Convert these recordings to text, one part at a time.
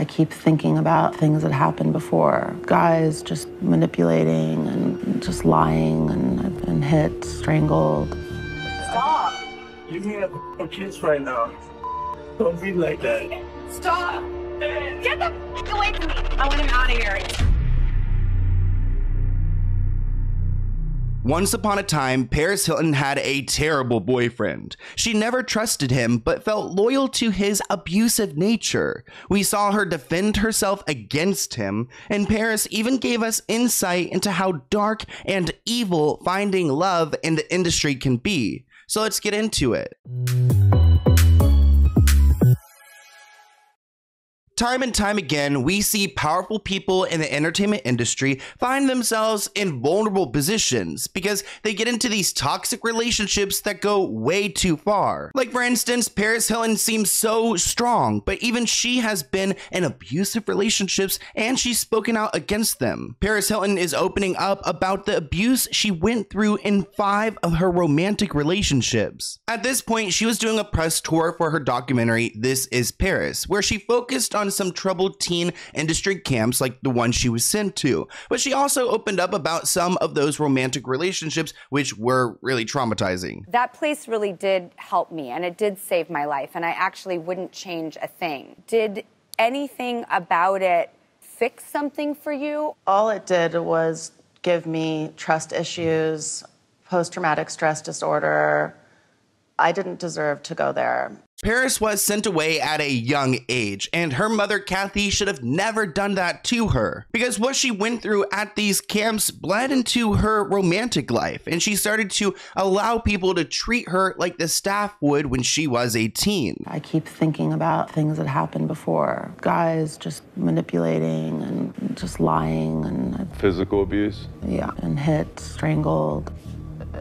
I keep thinking about things that happened before. Guys just manipulating and just lying, and I've been hit, strangled. Stop! You have kids right now. Don't be like that. Stop! Get the f away from me! I want him out of here. Once upon a time, Paris Hilton had a terrible boyfriend. She never trusted him, but felt loyal to his abusive nature. We saw her defend herself against him, and Paris even gave us insight into how dark and evil finding love in the industry can be. So let's get into it. Time and time again, we see powerful people in the entertainment industry find themselves in vulnerable positions because they get into these toxic relationships that go way too far. Like for instance, Paris Hilton seems so strong, but even she has been in abusive relationships and she's spoken out against them. Paris Hilton is opening up about the abuse she went through in 5 of her romantic relationships. At this point, she was doing a press tour for her documentary, This Is Paris, where she focused on some troubled teen industry camps like the one she was sent to, but she also opened up about some of those romantic relationships which were really traumatizing. That place really did help me, and it did save my life, and I actually wouldn't change a thing. Did anything about it fix something for you? All it did was give me trust issues, post-traumatic stress disorder. I didn't deserve to go there. Paris was sent away at a young age, and her mother, Kathy, should have never done that to her because what she went through at these camps bled into her romantic life, and she started to allow people to treat her like the staff would when she was a teen. I keep thinking about things that happened before. Guys just manipulating and just lying, and physical abuse? Yeah, and hit, strangled.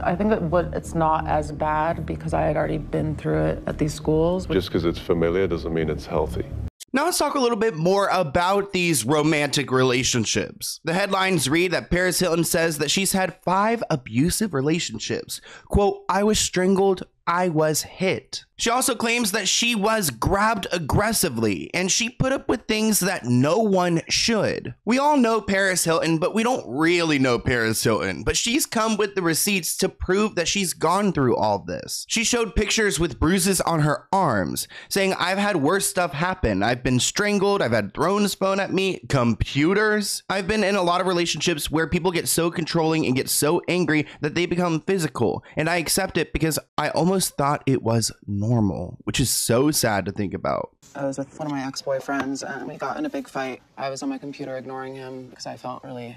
I think it's not as bad because I had already been through it at these schools. Just because it's familiar doesn't mean it's healthy. Now let's talk a little bit more about these romantic relationships. The headlines read that Paris Hilton says that she's had 5 abusive relationships. Quote, I was strangled, I was hit. She also claims that she was grabbed aggressively and she put up with things that no one should. We all know Paris Hilton, but we don't really know Paris Hilton, but she's come with the receipts to prove that she's gone through all this. She showed pictures with bruises on her arms, saying, I've had worse stuff happen. I've been strangled, I've had drones thrown at me, computers. I've been in a lot of relationships where people get so controlling and get so angry that they become physical, and I accept it because I almost thought it was normal, which is so sad to think about. I was with one of my ex-boyfriends and we got in a big fight. I was on my computer ignoring him because I felt really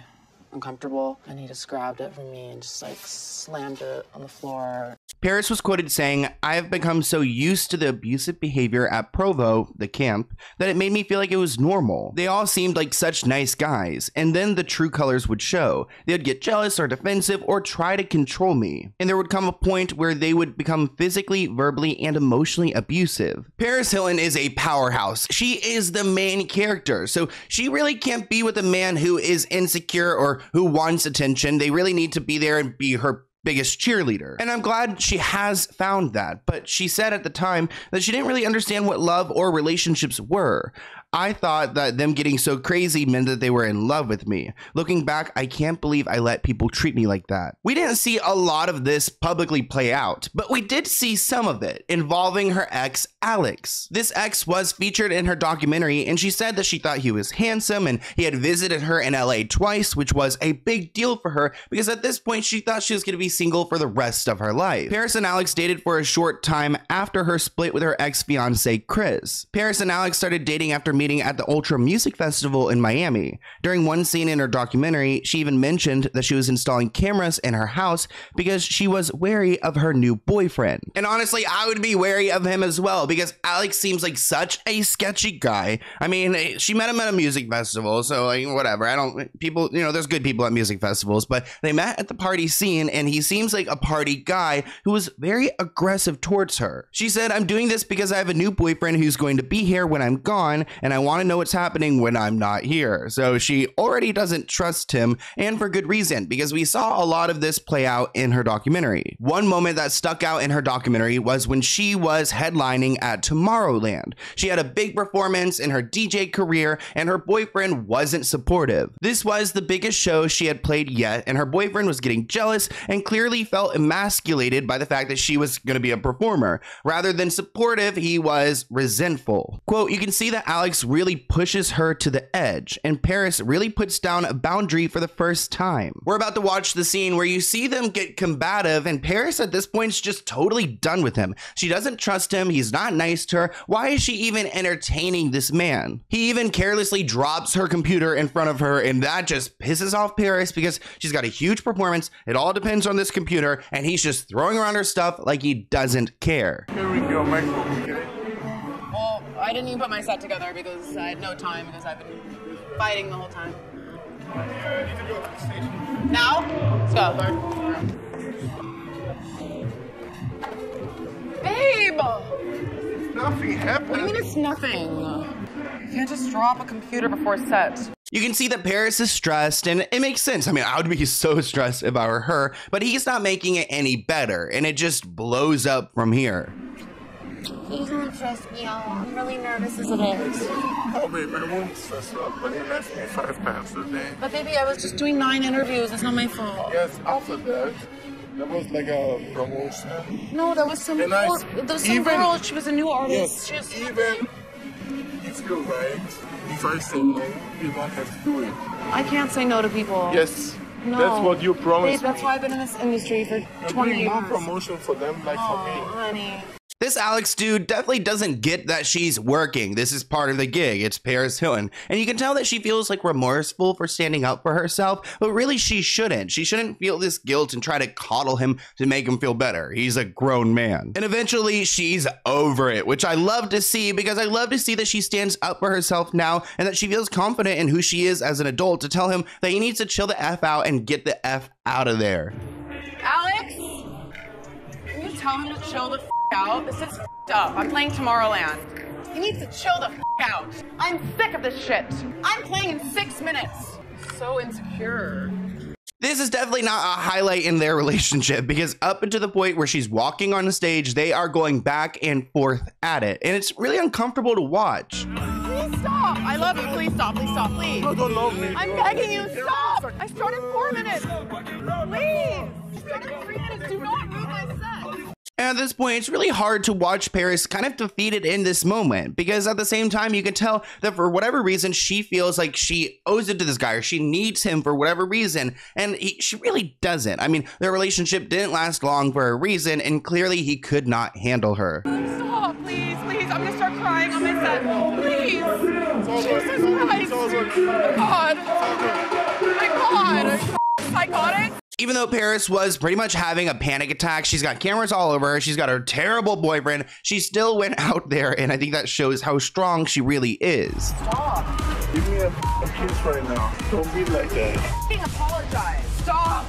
uncomfortable, and he just grabbed it from me and just like slammed it on the floor. Paris was quoted saying, I have become so used to the abusive behavior at Provo, the camp, that it made me feel like it was normal. They all seemed like such nice guys, and then the true colors would show. They would get jealous or defensive or try to control me. And there would come a point where they would become physically, verbally, and emotionally abusive. Paris Hilton is a powerhouse. She is the main character, so she really can't be with a man who is insecure or who wants attention. They really need to be there and be her biggest cheerleader. And I'm glad she has found that, but she said at the time that she didn't really understand what love or relationships were. I thought that them getting so crazy meant that they were in love with me. Looking back, I can't believe I let people treat me like that. We didn't see a lot of this publicly play out, but we did see some of it involving her ex, Alex. This ex was featured in her documentary, and she said that she thought he was handsome and he had visited her in LA twice, which was a big deal for her because at this point she thought she was going to be single for the rest of her life. Paris and Alex dated for a short time after her split with her ex-fiance Chris. Paris and Alex started dating after meeting at the Ultra Music Festival in Miami. During one scene in her documentary, she even mentioned that she was installing cameras in her house because she was wary of her new boyfriend. And honestly, I would be wary of him as well because Alex seems like such a sketchy guy. I mean, she met him at a music festival, so like whatever. People, you know, there's good people at music festivals, but they met at the party scene and he seems like a party guy who was very aggressive towards her. She said, I'm doing this because I have a new boyfriend who's going to be here when I'm gone, and and I want to know what's happening when I'm not here. So she already doesn't trust him, and for good reason, because we saw a lot of this play out in her documentary. One moment that stuck out in her documentary was when she was headlining at Tomorrowland. She had a big performance in her DJ career, and her boyfriend wasn't supportive. This was the biggest show she had played yet, and her boyfriend was getting jealous and clearly felt emasculated by the fact that she was going to be a performer. Rather than supportive, he was resentful. Quote, you can see that Alex really pushes her to the edge, and Paris really puts down a boundary for the first time. We're about to watch the scene where you see them get combative, and Paris at this point is just totally done with him. She doesn't trust him. He's not nice to her. Why is she even entertaining this man? He even carelessly drops her computer in front of her, and that just pisses off Paris because she's got a huge performance. It all depends on this computer, and he's just throwing around her stuff like he doesn't care. Here we go, Michael. Okay. Well, I didn't even put my set together because I had no time because I've been fighting the whole time. I need to go to the station. Now? Let's go. Babe! Nothing happened. What do you mean it's nothing? You can't just drop a computer before set. You can see that Paris is stressed, and it makes sense. I mean, I would be so stressed if I were her, but he's not making it any better, and it just blows up from here. Please don't stress me out. I'm really nervous as it is. Oh, babe, I won't stress up, but you left me 5 pounds a day. But baby, I was just doing 9 interviews. It's not my fault. Yes, after that, that was like a promotion. No, that was some And girl. There was some girl. She was a new artist. Yes, She was even if you're right, if I say no, you don't have to do it. I can't say no to people. Yes, No. that's what you promised. Babe, that's why I've been in this industry for 20 Doing years. more promotion for them, like for me. Honey. This Alex dude definitely doesn't get that she's working. This is part of the gig. It's Paris Hilton. And you can tell that she feels like remorseful for standing up for herself, but really she shouldn't. She shouldn't feel this guilt and try to coddle him to make him feel better. He's a grown man. And eventually she's over it, which I love to see because I love to see that she stands up for herself now and that she feels confident in who she is as an adult to tell him that he needs to chill the F out and get the F out of there. Alex? Can you tell him to chill the out? This is up. I'm playing Tomorrowland. He needs to chill the out. I'm sick of this shit. I'm playing in 6 minutes. So insecure. This is definitely not a highlight in their relationship because up until the point where she's walking on the stage, they are going back and forth at it. And it's really uncomfortable to watch. Please stop. I love you. Please stop. Please stop. Please. No, don't love me. I'm begging you. Stop. I started 4 minutes. Please. I started 3 minutes. Do not ruin my set. And at this point, it's really hard to watch Paris kind of defeated in this moment because at the same time, you can tell that for whatever reason, she feels like she owes it to this guy or she needs him for whatever reason. And she really doesn't. I mean, their relationship didn't last long for a reason, and clearly he could not handle her. Stop, please, please. I'm gonna start crying on my set. Please. Jesus Christ. Oh God. Oh my God. Psychotic. Even though Paris was pretty much having a panic attack, she's got cameras all over her, she's got her terrible boyfriend, she still went out there, and I think that shows how strong she really is. Stop. Give me a kiss right now. Don't be like that. Please apologize. Stop.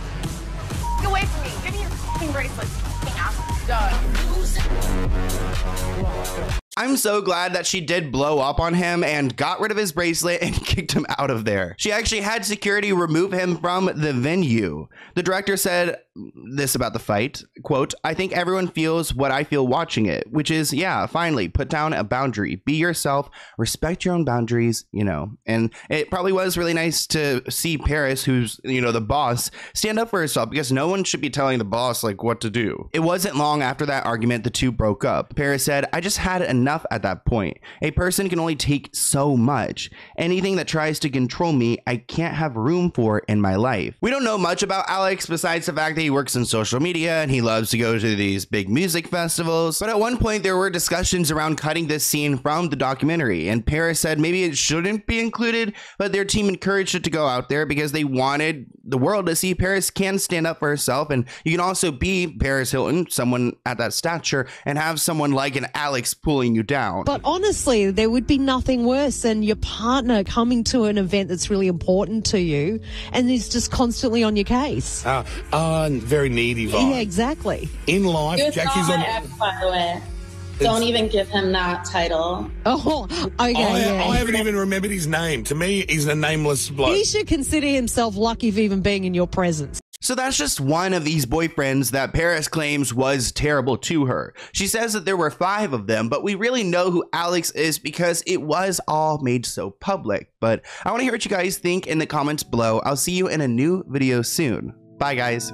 Get away from me. Give me your f***ing bracelet. Done. I'm so glad that she did blow up on him and got rid of his bracelet and kicked him out of there. She actually had security remove him from the venue. The director said this about the fight, quote, "I think everyone feels what I feel watching it, which is, yeah, finally, put down a boundary. Be yourself, respect your own boundaries, you know." And it probably was really nice to see Paris, who's, you know, the boss, stand up for herself because no one should be telling the boss, like, what to do. It wasn't long after that argument the two broke up. Paris said, "I just had enough at that point. A person can only take so much. Anything that tries to control me, I can't have room for in my life." We don't know much about Alex besides the fact that he works in social media and he loves to go to these big music festivals. But at one point there were discussions around cutting this scene from the documentary, and Paris said maybe it shouldn't be included, but their team encouraged it to go out there because they wanted the world to see Paris can stand up for herself, and you can also be Paris Hilton, someone at that stature, and have someone like an Alex pulling you down. But honestly, there would be nothing worse than your partner coming to an event that's really important to you and is just constantly on your case. Very needy vibe. Yeah, exactly. In life, It's Jackie's not on. my ex, by the way. Don't even give him that title. Oh, okay. I haven't even remembered his name. To me, he's a nameless bloke. He should consider himself lucky for even being in your presence. So that's just one of these boyfriends that Paris claims was terrible to her. She says that there were 5 of them, but we really know who Alex is because it was all made so public. But I want to hear what you guys think in the comments below. I'll see you in a new video soon. Bye, guys.